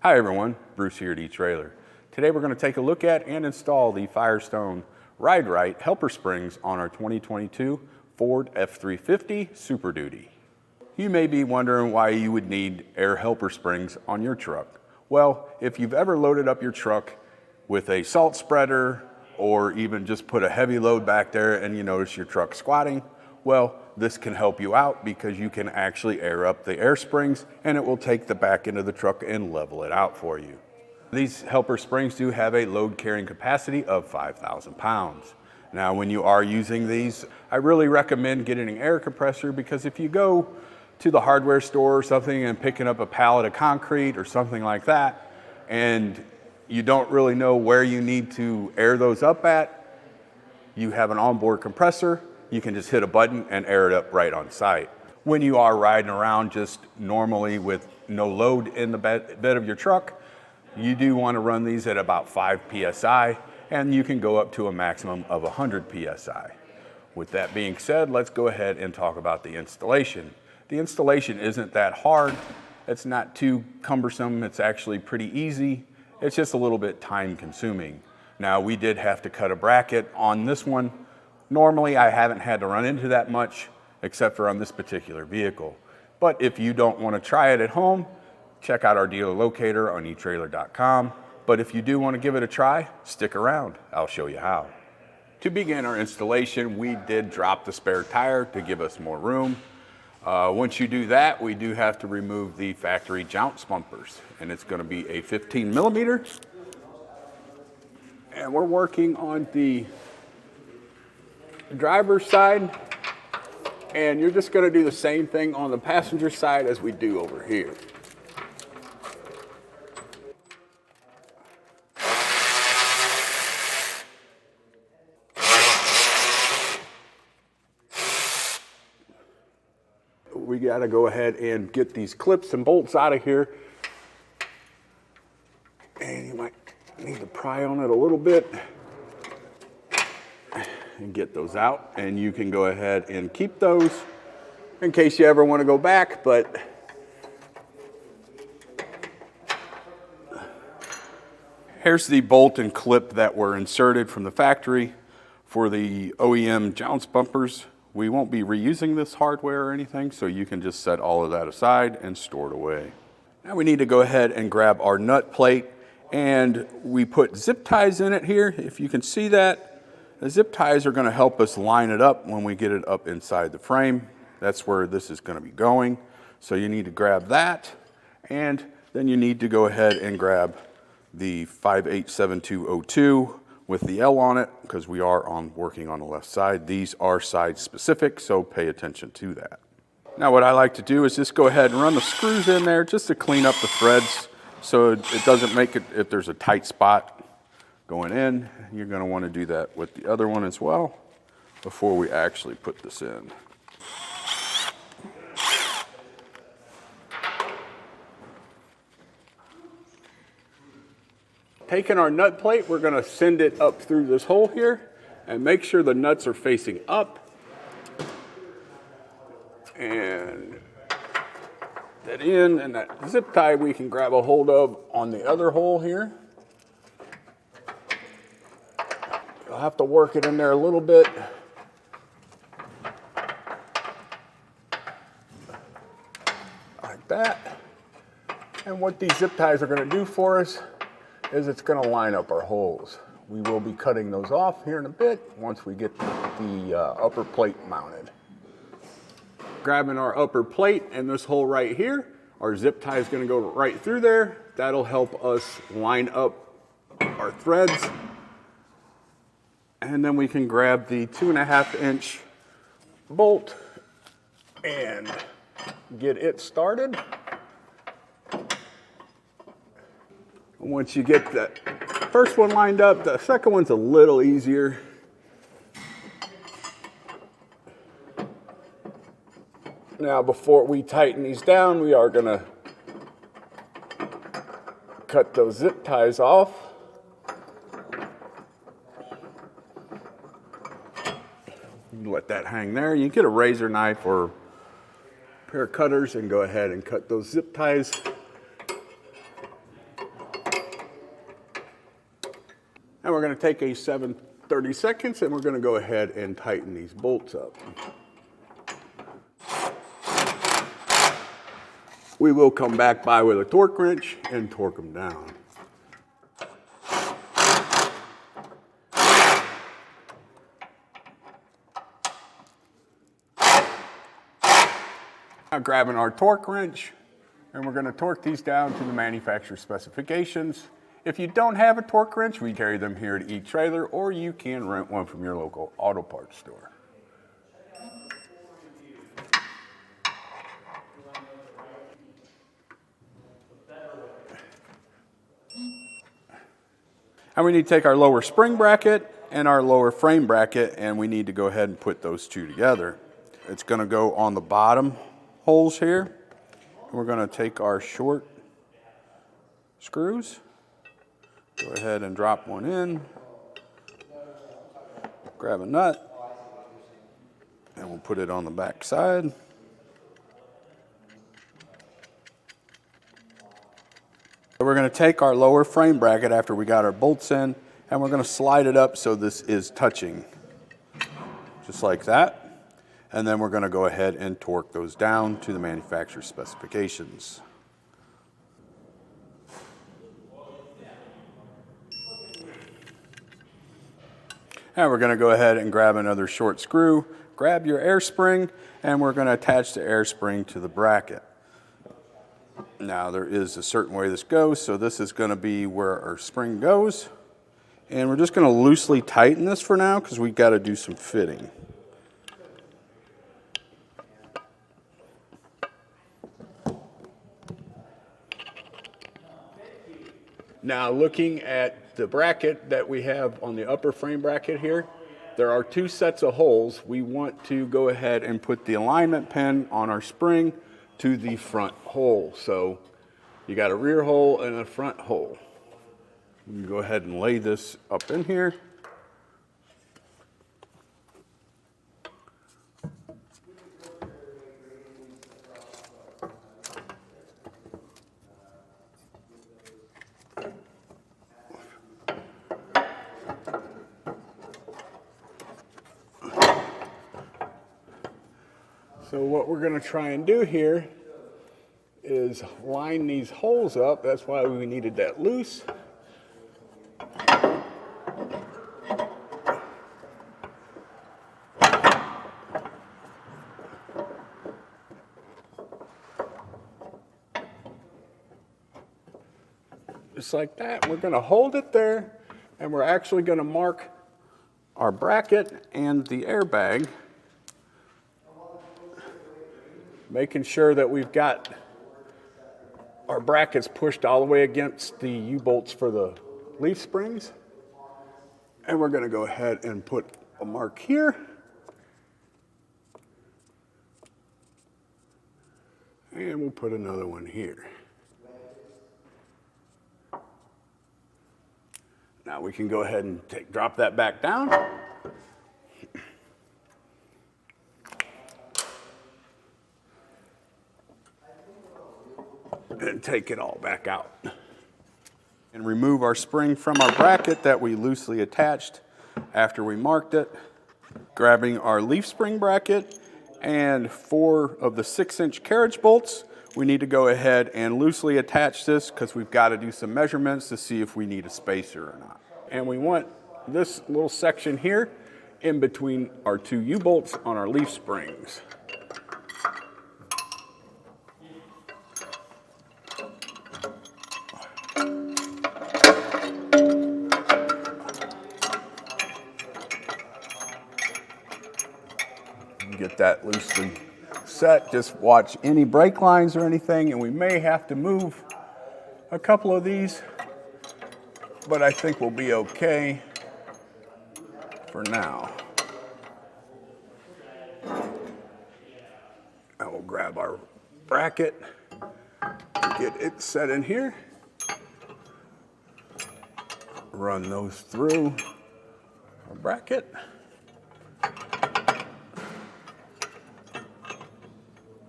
Hi everyone, Bruce here at eTrailer. Today we're going to take a look at and install the Firestone Ride-Rite Helper Springs on our 2022 Ford F350 Super Duty. You may be wondering why you would need air helper springs on your truck. Well, if you've ever loaded up your truck with a salt spreader or even just put a heavy load back there and you notice your truck squatting, well, this can help you out because you can actually air up the air springs and it will take the back end of the truck and level it out for you. These helper springs do have a load carrying capacity of 5,000 pounds. Now, when you are using these, I really recommend getting an air compressor because if you go to the hardware store or something and picking up a pallet of concrete or something like that, and you don't really know where you need to air those up at, you have an onboard compressor, you can just hit a button and air it up right on site. When you are riding around just normally with no load in the bed of your truck, you do want to run these at about 5 PSI, and you can go up to a maximum of 100 PSI. With that being said, let's go ahead and talk about the installation. The installation isn't that hard. It's not too cumbersome. It's actually pretty easy. It's just a little bit time consuming. Now, we did have to cut a bracket on this one. Normally, I haven't had to run into that much, except for on this particular vehicle. But if you don't want to try it at home, check out our dealer locator on etrailer.com. But if you do want to give it a try, stick around. I'll show you how. To begin our installation, we did drop the spare tire to give us more room. Once you do that, we do have to remove the factory jounce bumpers, and it's going to be a 15 millimeter. And we're working on the driver's side, and you're just going to do the same thing on the passenger side as we do over here. We got to go ahead and get these clips and bolts out of here, and you might need to pry on it a little bit and get those out, and you can go ahead and keep those in case you ever want to go back. But here's the bolt and clip that were inserted from the factory for the OEM jounce bumpers. We won't be reusing this hardware or anything, so you can just set all of that aside and store it away. Now we need to go ahead and grab our nut plate, and we put zip ties in it here. If you can see that, the zip ties are going to help us line it up when we get it up inside the frame. That's where this is going to be going. So you need to grab that, and then you need to go ahead and grab the 587202 with the L on it, because we are working on the left side. These are side specific, so pay attention to that. Now what I like to do is just go ahead and run the screws in there just to clean up the threads so it doesn't make it, if there's a tight spot going in, you're going to want to do that with the other one as well before we actually put this in. Taking our nut plate, we're going to send it up through this hole here and make sure the nuts are facing up. And that in, and that zip tie we can grab a hold of on the other hole here. You'll have to work it in there a little bit. Like that. And what these zip ties are going to do for us is it's going to line up our holes. We will be cutting those off here in a bit once we get the upper plate mounted. Grabbing our upper plate and this hole right here, our zip tie is going to go right through there. That'll help us line up our threads. And then we can grab the 2.5-inch bolt and get it started. Once you get the first one lined up, the second one's a little easier. Now, before we tighten these down, we are going to cut those zip ties off. Let that hang there. You get a razor knife or a pair of cutters and go ahead and cut those zip ties And we're going to take a 7/32 and we're going to go ahead and tighten these bolts up. We will come back by with a torque wrench and torque them down. Now grabbing our torque wrench, and we're going to torque these down to the manufacturer specifications. If you don't have a torque wrench, we carry them here at eTrailer, or you can rent one from your local auto parts store. And we need to take our lower spring bracket and our lower frame bracket, and we need to go ahead and put those two together. It's going to go on the bottom holes here. We're going to take our short screws, go ahead and drop one in, grab a nut, and we'll put it on the back side. So we're going to take our lower frame bracket after we got our bolts in, and we're going to slide it up so this is touching, just like that. And then we're going to go ahead and torque those down to the manufacturer's specifications. And we're going to go ahead and grab another short screw, grab your air spring, and we're going to attach the air spring to the bracket. Now there is a certain way this goes, so this is going to be where our spring goes. And we're just going to loosely tighten this for now because we've got to do some fitting. Now looking at the bracket that we have on the upper frame bracket here, there are two sets of holes. We want to go ahead and put the alignment pin on our spring to the front hole. So you got a rear hole and a front hole. You can go ahead and lay this up in here. So what we're going to try and do here is line these holes up. That's why we needed that loose. Just like that. We're going to hold it there, and we're actually going to mark our bracket and the airbag, making sure that we've got our brackets pushed all the way against the U-bolts for the leaf springs. And we're going to go ahead and put a mark here. And we'll put another one here. Now we can go ahead and drop that back down. And take it all back out. And remove our spring from our bracket that we loosely attached after we marked it. Grabbing our leaf spring bracket and 4 of the 6-inch carriage bolts, we need to go ahead and loosely attach this because we've got to do some measurements to see if we need a spacer or not. And we want this little section here in between our 2 U-bolts on our leaf springs. Get that loosely set. Just watch any brake lines or anything, and we may have to move a couple of these, but I think we'll be okay for now. I will grab our bracket, get it set in here, run those through our bracket.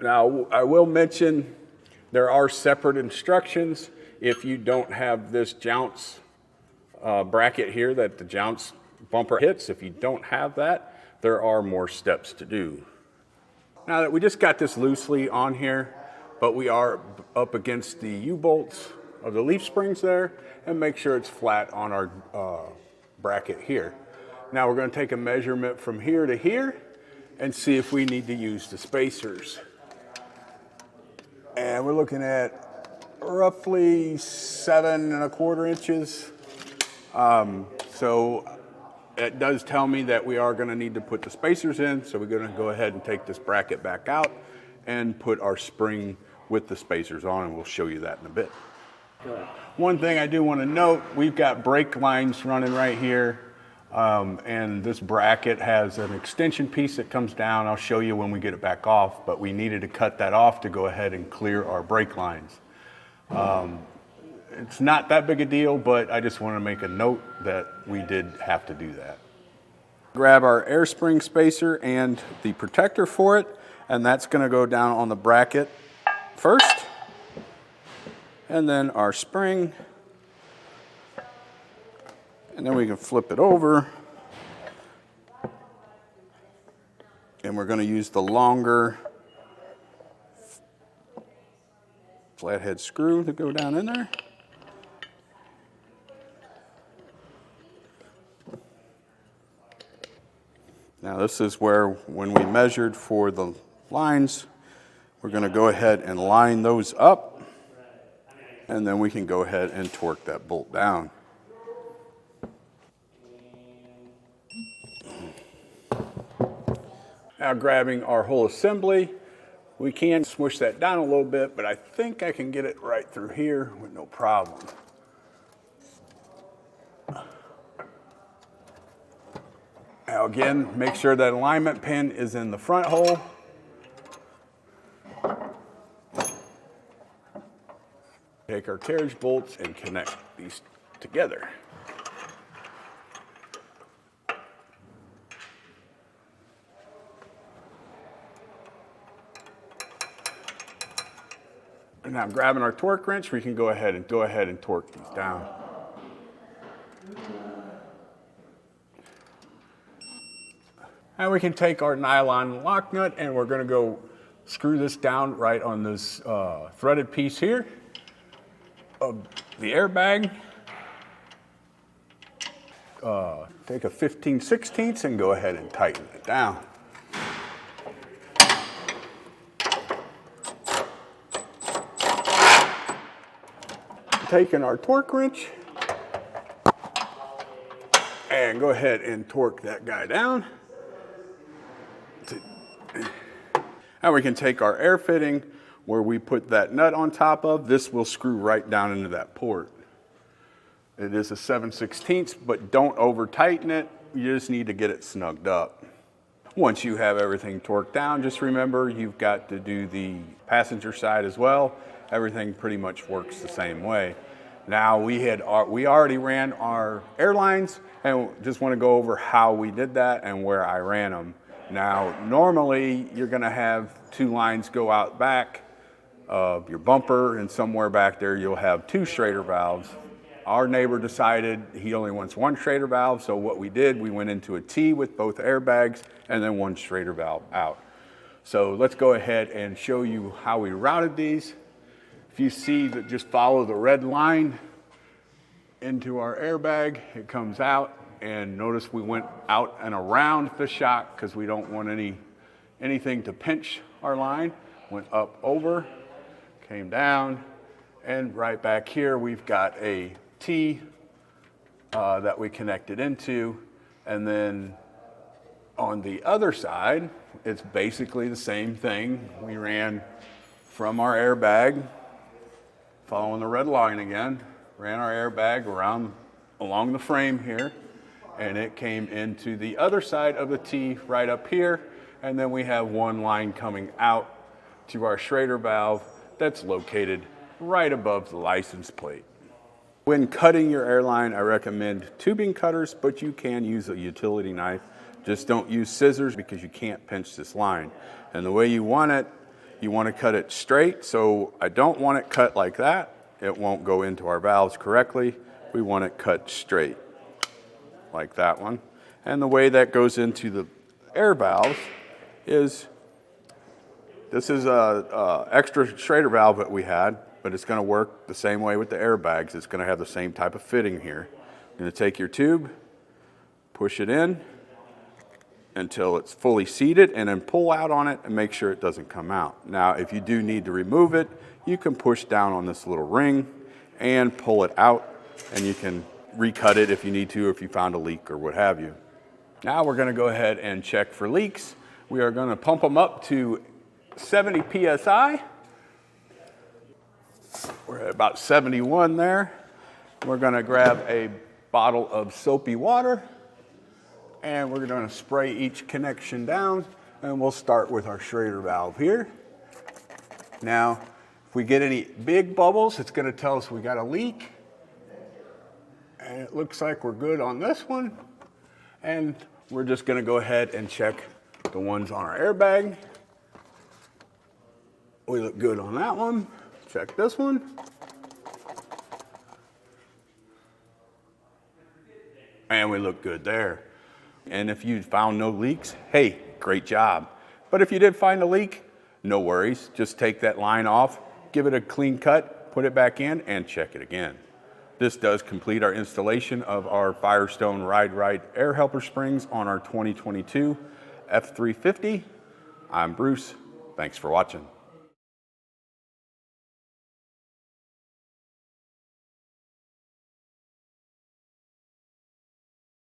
Now, I will mention there are separate instructions if you don't have this jounce bracket here that the jounce bumper hits. If you don't have that, there are more steps to do. Now that we just got this loosely on here, but we are up against the U-bolts of the leaf springs there, and make sure it's flat on our bracket here. Now we're going to take a measurement from here to here and see if we need to use the spacers. And we're looking at roughly 7¼ inches. So it does tell me that we are going to need to put the spacers in, so we're going to go ahead and take this bracket back out and put our spring with the spacers on, and we'll show you that in a bit. Good. One thing I do want to note, we've got brake lines running right here, and this bracket has an extension piece that comes down. I'll show you when we get it back off, but we needed to cut that off to go ahead and clear our brake lines. It's not that big a deal, but I just want to make a note that we did have to do that. Grab our air spring spacer and the protector for it, and that's going to go down on the bracket first, and then our spring, and then we can flip it over, and we're going to use the longer flathead screw to go down in there. Now this is where, when we measured for the lines, we're going to go ahead and line those up, and then we can go ahead and torque that bolt down. Now grabbing our whole assembly, we can smush that down a little bit, but I think I can get it right through here with no problem. Now again, make sure that alignment pin is in the front hole. Take our carriage bolts and connect these together. And now grabbing our torque wrench, we can go ahead and torque these down. And we can take our nylon lock nut, and we're going to go screw this down right on this threaded piece here of the airbag. Take a 15/16 and go ahead and tighten it down. Taking our torque wrench and go ahead and torque that guy down. Now we can take our air fitting where we put that nut on top of. This will screw right down into that port. It is a 7/16, but don't over tighten it. You just need to get it snugged up. Once you have everything torqued down, just remember you've got to do the passenger side as well. Everything pretty much works the same way. Now we already ran our airlines, and just want to go over how we did that and where I ran them. Now, normally you're going to have two lines go out back of your bumper, and somewhere back there you'll have two Schrader valves. Our neighbor decided he only wants one Schrader valve, so what we did, we went into a T with both airbags and then one Schrader valve out. So let's go ahead and show you how we routed these. If you see that, just follow the red line into our airbag, it comes out, and notice we went out and around the shock because we don't want anything to pinch our line. Went up over, came down, and right back here we've got a T that we connected into, and then on the other side it's basically the same thing. We ran from our airbag, following the red line again, ran our airbag along the frame here, and it came into the other side of the T right up here, and then we have one line coming out to our Schrader valve that's located right above the license plate. When cutting your airline, I recommend tubing cutters, but you can use a utility knife. Just don't use scissors because you can't pinch this line. And the way you want it, you want to cut it straight, so I don't want it cut like that, it won't go into our valves correctly. We want it cut straight, like that one. And the way that goes into the air valves is, this is a extra Schrader valve that we had, but it's gonna work the same way with the airbags. It's gonna have the same type of fitting here. You're gonna take your tube, push it in until it's fully seated, and then pull out on it and make sure it doesn't come out. Now, if you do need to remove it, you can push down on this little ring and pull it out, and you can recut it if you need to, if you found a leak or what have you. Now we're gonna go ahead and check for leaks. We are gonna pump them up to 70 PSI. We're at about 71 there. We're gonna grab a bottle of soapy water, and we're gonna spray each connection down, and we'll start with our Schrader valve here. Now, if we get any big bubbles, it's gonna tell us we got a leak. And it looks like we're good on this one. And we're just gonna go ahead and check the ones on our airbag. We look good on that one. Check this one. And we look good there. And if you found no leaks, hey, great job. But if you did find a leak, no worries. Just take that line off, give it a clean cut, put it back in, and check it again. This does complete our installation of our Firestone Ride-Rite Air Helper Springs on our 2022 F350. I'm Bruce. Thanks for watching.